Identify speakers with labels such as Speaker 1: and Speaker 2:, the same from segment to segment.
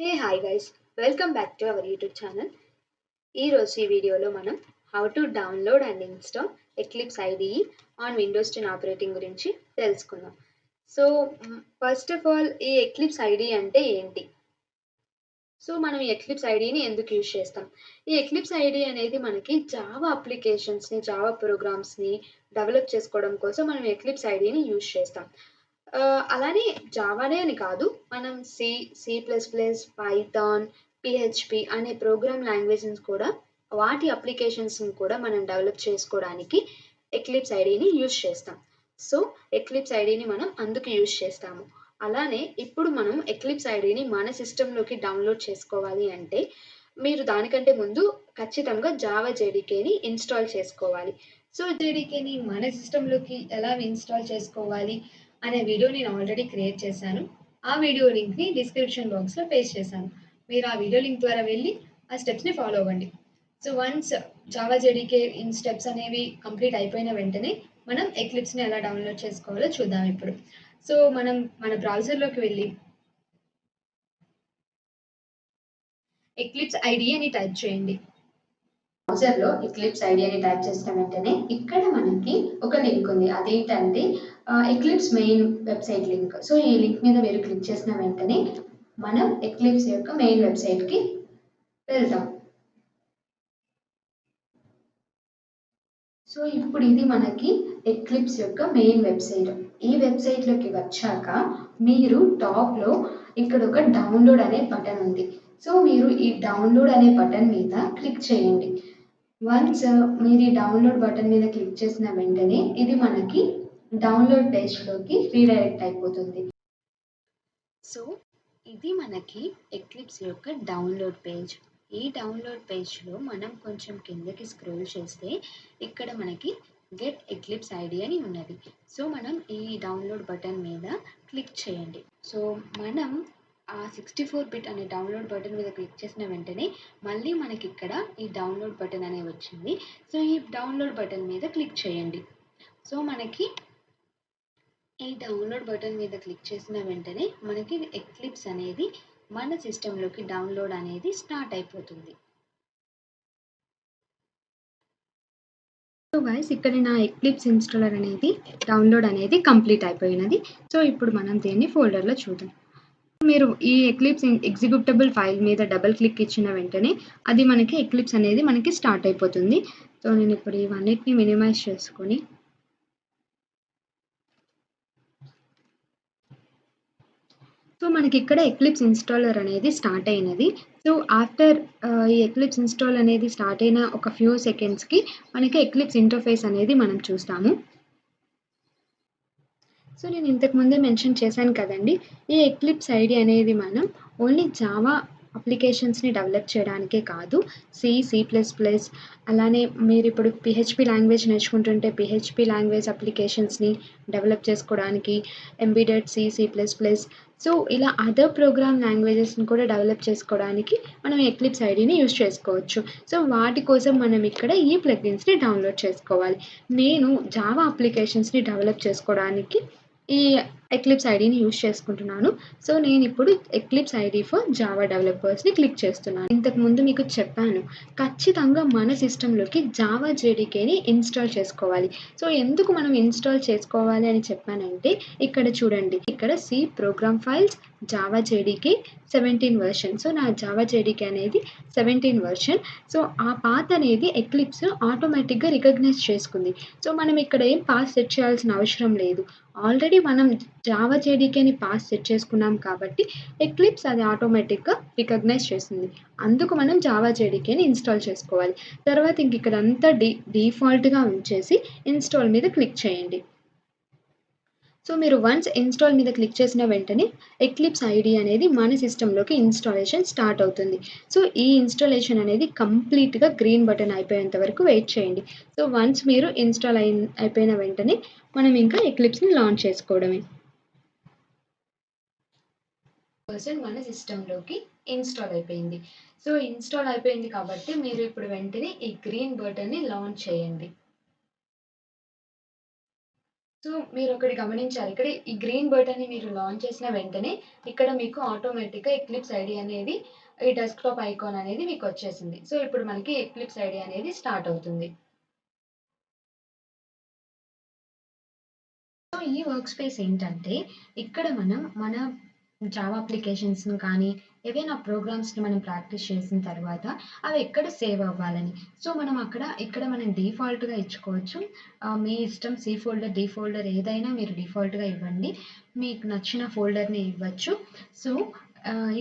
Speaker 1: Hi guys, welcome back to our YouTube channel. ఈరోజు ఈ వీడియోలో మనం how to download and install eclipse IDE on Windows 10 operating గురించి తెలుసుకుందాం. సో ఫస్ట్ ఆఫ్ ఆల్ ఈ eclipse IDE అంటే ఏంటి? సో మనం ఈ ఎక్లిప్స్ ఐడిఈని ఎందుకు యూజ్ చేస్తాం? ఈ ఎక్లిప్స్ ఐడిఈ అనేది మనకి జావా అప్లికేషన్స్ని జావా ప్రోగ్రామ్స్ని డెవలప్ చేసుకోవడం కోసం మనం ఎక్లిప్స్ ఐడిఈని యూజ్ చేస్తాం. అలానే జావానే అని కాదు, మనం C plus plus, Python, PHP అనే ప్రోగ్రామ్ లాంగ్వేజెస్ కూడా వాటి అప్లికేషన్స్ని కూడా మనం డెవలప్ చేసుకోవడానికి ఎక్లిప్స్ ఐడిని యూజ్ చేస్తాం. సో ఎక్లిప్స్ ఐడిని మనం అందుకు యూజ్ చేస్తాము. అలానే ఇప్పుడు మనం ఎక్లిప్స్ ఐడిని మన సిస్టంలోకి డౌన్లోడ్ చేసుకోవాలి అంటే మీరు దానికంటే ముందు ఖచ్చితంగా జావా జేడీకేని ఇన్స్టాల్ చేసుకోవాలి. సో జేడీకేని మన సిస్టంలోకి ఎలా ఇన్స్టాల్ చేసుకోవాలి అనే వీడియో నేను ఆల్రెడీ క్రియేట్ చేశాను. ఆ వీడియో లింక్ని డిస్క్రిప్షన్ బాక్స్లో పేస్ట్ చేశాను. మీరు ఆ వీడియో లింక్ ద్వారా వెళ్ళి ఆ స్టెప్స్ని ఫాలో అవ్వండి. So once Java JDK in steps అనేవి కంప్లీట్ అయిపోయిన వెంటనే మనం ఎక్లిప్స్ని ఎలా డౌన్లోడ్ చేసుకోవాలో చూద్దాం ఇప్పుడు. సో మనం మన బ్రౌజర్లోకి వెళ్ళి ఎక్లిప్స్ ఐడిఈ అని టైప్ చేయండి. బ్రౌజర్లో ఎక్లిప్స్ ఐడిఈ అని టైప్ చేసిన వెంటనే ఇక్కడ మనకి ఒక లింక్ ఉంది. అదేంటంటే eclipse main website link. So ఈ లింక్ మీద మీరు క్లిక్ చేసిన వెంటనే మనం ఎక్లిప్స్ యొక్క మెయిన్ వెబ్సైట్కి వెళ్తాం. సో ఇప్పుడు ఇది మనకి ఎక్లిప్స్ యొక్క మెయిన్ వెబ్సైట్. ఈ వెబ్సైట్లోకి వచ్చాక మీరు టాప్లో ఇక్కడ ఒక డౌన్లోడ్ అనే బటన్ ఉంది. సో మీరు ఈ డౌన్లోడ్ అనే బటన్ మీద క్లిక్ చేయండి. వన్స్ మీరు ఈ డౌన్లోడ్ బటన్ మీద క్లిక్ చేసిన వెంటనే ఇది మనకి డౌన్లోడ్ పేజ్లోకి రీడైరెక్ట్ అయిపోతుంది. సో ఇది మనకి ఎక్లిప్స్ యొక్క డౌన్లోడ్ పేజ్. ఈ డౌన్లోడ్ పేజ్లో మనం కొంచెం కిందకి స్క్రోల్ చేస్తే ఇక్కడ మనకి గెట్ ఎక్లిప్స్ ఐడి అని ఉన్నది. సో మనం ఈ డౌన్లోడ్ బటన్ మీద క్లిక్ చేయండి. సో మనం ఆ 64 బిట్ అనే డౌన్లోడ్ బటన్ మీద క్లిక్ చేసిన వెంటనే మళ్ళీ మనకి ఇక్కడ ఈ డౌన్లోడ్ బటన్ అనేది వచ్చింది. సో ఈ డౌన్లోడ్ బటన్ మీద క్లిక్ చేయండి. సో మనకి ఈ డౌన్లోడ్ బటన్ మీద క్లిక్ చేసిన వెంటనే మనకి ఎక్లిప్స్ అనేది మన సిస్టంలోకి డౌన్లోడ్ అనేది స్టార్ట్ అయిపోతుంది. సో గైస్ ఇక్కడ నా ఎక్లిప్స్ ఇన్స్టాలర్ అనేది డౌన్లోడ్ అనేది కంప్లీట్ అయిపోయినది. సో ఇప్పుడు మనం దీన్ని ఫోల్డర్లో చూద్దాం. మీరు ఈ ఎక్లిప్స్ ఎగ్జిక్యూటబుల్ ఫైల్ మీద డబుల్ క్లిక్ ఇచ్చిన వెంటనే అది మనకి ఎక్లిప్స్ అనేది మనకి స్టార్ట్ అయిపోతుంది. సో నేను ఇప్పుడు ఇవన్నిటిని మినిమైజ్ చేసుకొని సో మనకి ఇక్కడ ఎక్లిప్స్ ఇన్స్టాలర్ అనేది స్టార్ట్ అయినది. సో ఆఫ్టర్ ఈ ఎక్లిప్స్ ఇన్స్టాల్ అనేది స్టార్ట్ అయిన ఒక ఫ్యూ సెకండ్స్కి మనకి ఎక్లిప్స్ ఇంటర్ఫేస్ అనేది మనం చూస్తాము. సో నేను ఇంతకు ముందే మెన్షన్ చేశాను కదండి, ఈ ఎక్లిప్స్ ఐడి అనేది మనం ఓన్లీ జావా అప్లికేషన్స్ని డెవలప్ చేయడానికే కాదు, సి ప్లస్ ప్లస్ అలానే మీరు ఇప్పుడు పిహెచ్పి లాంగ్వేజ్ నేర్చుకుంటుంటే పిహెచ్పి లాంగ్వేజ్ అప్లికేషన్స్ని డెవలప్ చేసుకోవడానికి, embedded C plus plus, so ఇలా అదర్ ప్రోగ్రామ్ లాంగ్వేజెస్ని కూడా డెవలప్ చేసుకోవడానికి మనం ఎక్లిప్స్ ఐడిని యూజ్ చేసుకోవచ్చు. సో వాటి కోసం మనం ఇక్కడ ఈ ప్లగిన్స్ని డౌన్లోడ్ చేసుకోవాలి. నేను జావా అప్లికేషన్స్ని డెవలప్ చేసుకోవడానికి ఈ ఎక్లిప్స్ ఐడిని యూజ్ చేసుకుంటున్నాను. సో నేను ఇప్పుడు ఎక్లిప్స్ ఐడి ఫర్ జావా డెవలపర్స్ని క్లిక్ చేస్తున్నాను. ఇంతకుముందు మీకు చెప్పాను, ఖచ్చితంగా మన సిస్టంలోకి జావా జేడీకేని ఇన్స్టాల్ చేసుకోవాలి. సో ఎందుకు మనం ఇన్స్టాల్ చేసుకోవాలి అని చెప్పానంటే ఇక్కడ చూడండి, ఇక్కడ C program files Java JDK 17 version. So నా జావా జేడీకే అనేది 17 వెర్షన్. సో ఆ పాత్ అనేది ఎక్లిప్స్ ఆటోమేటిక్గా రికగ్నైజ్ చేసుకుంది. సో మనం ఇక్కడ ఏం పాస్ సెట్ చేయాల్సిన అవసరం లేదు. ఆల్రెడీ మనం జావా జేడీకేని పాస్ సెట్ చేసుకున్నాం కాబట్టి ఎక్లిప్స్ అది ఆటోమేటిక్గా రికగ్నైజ్ చేస్తుంది. అందుకు మనం జావా జేడీకేని ఇన్స్టాల్ చేసుకోవాలి. తర్వాత ఇంక ఇక్కడ అంతా డిఫాల్ట్గా ఉంచేసి ఇన్స్టాల్ మీద క్లిక్ చేయండి. సో మీరు వన్స్ ఇన్స్టాల్ మీద క్లిక్ చేసిన వెంటనే ఎక్లిప్స్ ఐడి అనేది మన సిస్టంలోకి ఇన్స్టాలేషన్ స్టార్ట్ అవుతుంది. సో ఈ ఇన్స్టాలేషన్ అనేది కంప్లీట్గా గ్రీన్ బటన్ అయిపోయేంత వరకు వెయిట్ చేయండి. సో వన్స్ మీరు ఇన్స్టాల్ అయిపోయిన వెంటనే మనం ఇంకా ఎక్లిప్స్ని లాంచ్ చేసుకోవడమే. మన సిస్టంలోకి ఇన్స్టాల్ అయిపోయింది. సో ఇన్స్టాల్ అయిపోయింది కాబట్టి మీరు ఇప్పుడు వెంటనే ఈ గ్రీన్ బటన్ని లాంచ్ చేయండి. సో మీరొకటి గమనించాలి. ఇక్కడ ఈ గ్రీన్ బటన్‌ని మీరు లాంచ్ చేసిన వెంటనే ఇక్కడ మీకు ఆటోమేటిక్‌గా ఎక్లిప్స్ ఐడీ అనేది ఈ డెస్క్‌టాప్ ఐకాన్ అనేది మీకొచ్చేసింది. సో ఇప్పుడు మనకి ఎక్లిప్స్ ఐడీ అనేది స్టార్ట్ అవుతుంది. సో ఈ వర్క్ స్పేస్ ఏంటంటే ఇక్కడ మనం మన జావా అప్లికేషన్స్‌ని కానీ, ఏవైనా ప్రోగ్రామ్స్‌ని మనం ప్రాక్టీస్ చేసిన తర్వాత అవి ఎక్కడ సేవ్ అవ్వాలని. సో మనం ఇక్కడ మనం డిఫాల్ట్‌గా ఇచ్చుకోవచ్చు. మీ ఇష్టం సి ఫోల్డర్, డి ఫోల్డర్ ఏదైనా మీరు డిఫాల్ట్‌గా ఇవ్వండి. మీకు నచ్చిన ఫోల్డర్‌ని ఇవ్వచ్చు. సో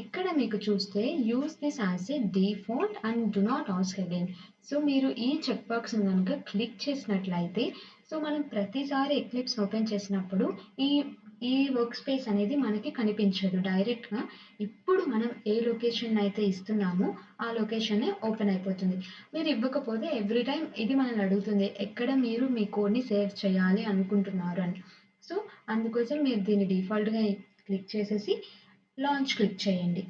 Speaker 1: ఇక్కడ మీకు చూస్తే use this as a default and do not ask again. So మీరు ఈ చెక్ బాక్స్‌ని గనుక క్లిక్ చేసినట్లయితే సో మనం ప్రతిసారి ఎక్లిప్స్ ఓపెన్ చేసినప్పుడు ఈ ఈ వర్క్ స్పేస్ అనేది మనకి కనిపించదు. డైరెక్ట్‌గా ఇప్పుడు మనం ఏ లొకేషన్ అయితే ఇస్తున్నామో ఆ లొకేషనే ఓపెన్ అయిపోతుంది. మీరు ఇవ్వకపోతే ఎవ్రీ టైమ్ ఇది మనల్ని అడుగుతుంది. ఎక్కడ మీరు మీ కోడ్‌ని సేవ్ చేయాలి అనుకుంటున్నారు అని. సో అందుకోసం మీరు దీన్ని డిఫాల్ట్‌గా క్లిక్ చేసేసి లాంచ్ క్లిక్ చేయండి.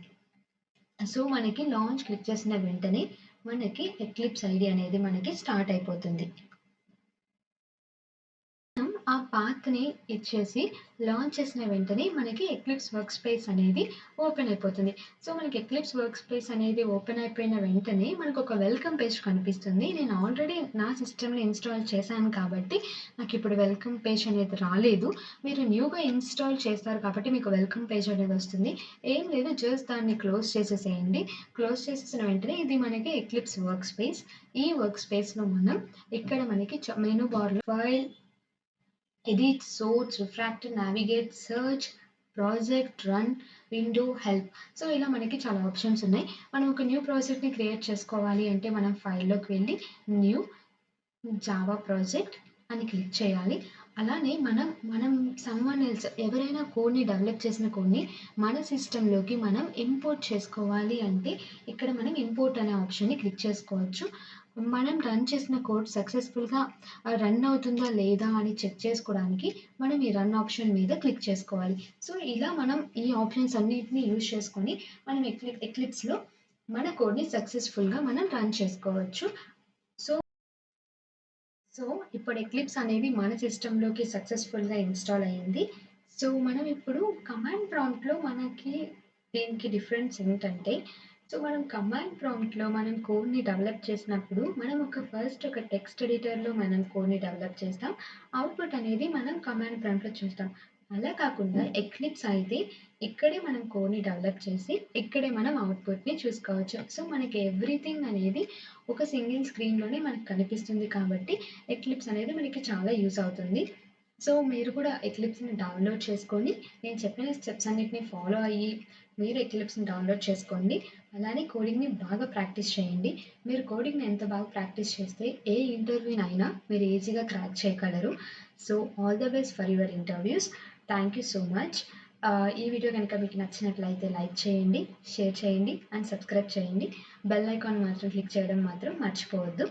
Speaker 1: సో మనకి లాంచ్ క్లిక్ చేసిన వెంటనే మనకి ఎక్లిప్స్ ఐడీ అనేది మనకి స్టార్ట్ అయిపోతుంది. ఆ పాత్‌ని ఇచ్చేసి లాంచ్ చేసిన వెంటనే మనకి ఎక్లిప్స్ వర్క్ స్పేస్ అనేది ఓపెన్ అయిపోతుంది. సో మనకి ఎక్లిప్స్ వర్క్ స్పేస్ అనేది ఓపెన్ అయిపోయిన వెంటనే మనకొక వెల్కమ్ పేజ్ కనిపిస్తుంది. నేను ఆల్రెడీ నా సిస్టమ్‌లో ఇన్‌స్టాల్ చేశాను కాబట్టి నాకిప్పుడు వెల్కమ్ పేజ్ అనేది రాలేదు. మీరు న్యూగా ఇన్‌స్టాల్ చేస్తారు కాబట్టి మీకు వెల్కమ్ పేజ్ అనేది వస్తుంది. ఏం లేదు జస్ట్ దాన్ని క్లోజ్ చేసేసేయండి. క్లోజ్ చేసేసిన వెంటనే ఇది మనకి ఎక్లిప్స్ వర్క్ స్పేస్. ఈ వర్క్ స్పేస్‌లో మనం ఇక్కడ మనకి మెనూ బార్‌లో file, edit, source, refract, navigate, search, project, run, window, help. So ఇలా మనకి చాలా ఆప్షన్స్ ఉన్నాయి. మనం ఒక న్యూ ప్రాజెక్ట్‌ని క్రియేట్ చేసుకోవాలి అంటే మనం ఫైల్‌లోకి వెళ్ళి న్యూ జావా ప్రాజెక్ట్ అని క్లిక్ చేయాలి. అలానే మనం సమ్‌వన్ ఎల్స్ ఎవరైనా కోడ్‌ని డెవలప్ చేసిన కోడ్‌ని మన సిస్టమ్‌లోకి మనం ఇంపోర్ట్ చేసుకోవాలి అంటే ఇక్కడ మనం ఇంపోర్ట్ అనే ఆప్షన్‌ని క్లిక్ చేసుకోవచ్చు. మనం రన్ చేసిన కోడ్ సక్సెస్‌ఫుల్‌గా రన్ అవుతుందా లేదా అని చెక్ చేసుకోవడానికి మనం ఈ రన్ ఆప్షన్ మీద క్లిక్ చేసుకోవాలి. సో ఇలా మనం ఈ ఆప్షన్స్ అన్నిటిని యూజ్ చేసుకొని మనం ఎక్లిప్స్‌లో మన కోడ్‌ని సక్సెస్‌ఫుల్‌గా మనం రన్ చేసుకోవచ్చు. సో సో, ఇప్పుడు ఎక్లిప్స్ అనేది మన సిస్టమ్‌లోకి సక్సెస్‌ఫుల్‌గా ఇన్‌స్టాల్ అయింది. సో, మనం ఇప్పుడు కమాండ్ ప్రాంప్ట్‌లో మనకి దీనికి డిఫరెన్స్ ఏంటంటే, సో, మనం కమాండ్ ప్రాంప్ట్‌లో మనం కోడ్‌ని డెవలప్ చేసినప్పుడు, మనం ఫస్ట్ ఒక టెక్స్ట్ ఎడిటర్‌లో మనం కోడ్‌ని డెవలప్ చేస్తాం. అవుట్‌పుట్ అనేది మనం కమాండ్ ప్రాంప్ట్‌లో చూస్తాం. అలా కాకుండా ఎక్లిప్స్ అయితే ఇక్కడే మనం కోడ్‌ని డెవలప్ చేసి, ఇక్కడే మనం అవుట్‌పుట్‌ని చూసుకోవచ్చు. సో, మనకి ఎవ్రీథింగ్ అనేది ఒక సింగిల్ స్క్రీన్‌లోనే మనకు కనిపిస్తుంది కాబట్టి ఎక్లిప్స్ అనేది మనకి చాలా యూజ్ అవుతుంది. సో, మీరు కూడా ఎక్లిప్స్‌ని డౌన్‌లోడ్ చేసుకొని, నేను చెప్పిన స్టెప్స్ అన్నిటిని ఫాలో అయ్యి, మీరు ఎక్లిప్స్‌ని డౌన్‌లోడ్ చేసుకోండి. అలానే కోడింగ్‌ని బాగా ప్రాక్టీస్ చేయండి. మీరు కోడింగ్‌ని ఎంత బాగా ప్రాక్టీస్ చేస్తే, ఏ ఇంటర్వ్యూనైనా మీరు ఈజీగా క్రాక్ చేయగలరు. So, all the best for your interviews. Thank you so much. ఈ వీడియో గనుక మీకు నచ్చినట్లయితే లైక్ చేయండి, షేర్ చేయండి అండ్ సబ్స్క్రైబ్ చేయండి. బెల్ ఐకాన్ మాత్రం క్లిక్ చేయడం మాత్రం మర్చిపోవద్దు.